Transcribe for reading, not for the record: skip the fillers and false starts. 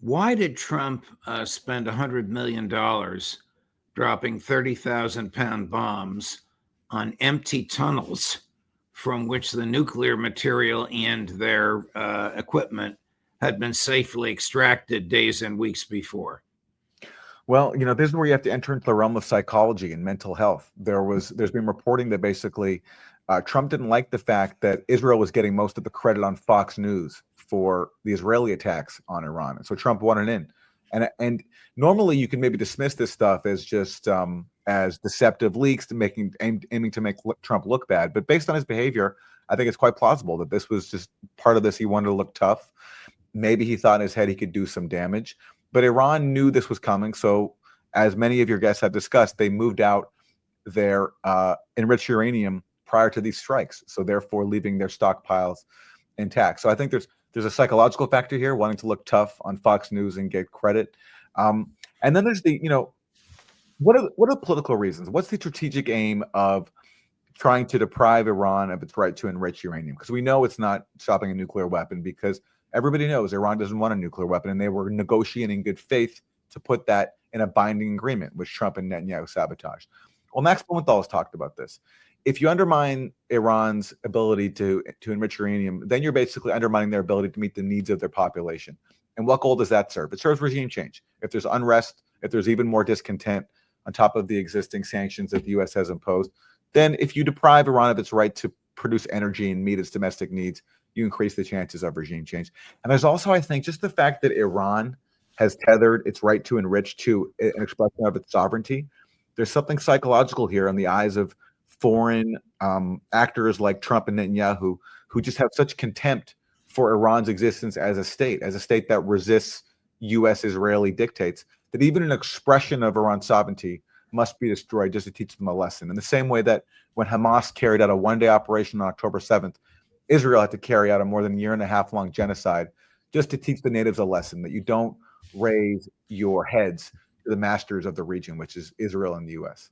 Why did Trump spend $100 million dropping 30,000-pound bombs on empty tunnels from which the nuclear material and their equipment had been safely extracted days and weeks before? Well, this is where you have to enter into the realm of psychology and mental health. There's been reporting that basically Trump didn't like the fact that Israel was getting most of the credit on Fox News for the Israeli attacks on Iran, and so Trump wanted in. And normally you can maybe dismiss this stuff as just as deceptive leaks to aiming to make Trump look bad, but based on his behavior, I think it's quite plausible that this was just part of this. He wanted to look tough. Maybe he thought in his head he could do some damage. But Iran knew this was coming. So, as many of your guests have discussed, they moved out their enriched uranium prior to these strikes. So, therefore, leaving their stockpiles intact. So, I think there's a psychological factor here, wanting to look tough on Fox News and get credit. And then there's what are the political reasons? What's the strategic aim of trying to deprive Iran of its right to enrich uranium? Because we know it's not stopping a nuclear weapon, because everybody knows Iran doesn't want a nuclear weapon, and they were negotiating in good faith to put that in a binding agreement, which Trump and Netanyahu sabotaged. Well, Max Blumenthal has talked about this. If you undermine Iran's ability to enrich uranium, then you're basically undermining their ability to meet the needs of their population. And what goal does that serve? It serves regime change. If there's unrest, if there's even more discontent on top of the existing sanctions that the U.S. has imposed, then if you deprive Iran of its right to produce energy and meet its domestic needs, you increase the chances of regime change. And there's also, I think, just the fact that Iran has tethered its right to enrich to an expression of its sovereignty. There's something psychological here in the eyes of foreign actors like Trump and Netanyahu, who just have such contempt for Iran's existence as a state that resists U.S.-Israeli dictates, that even an expression of Iran's sovereignty must be destroyed just to teach them a lesson. In the same way that when Hamas carried out a one-day operation on October 7th, Israel had to carry out a more than a year-and-a-half long genocide just to teach the natives a lesson, that you don't raise your heads to the masters of the region, which is Israel and the U.S.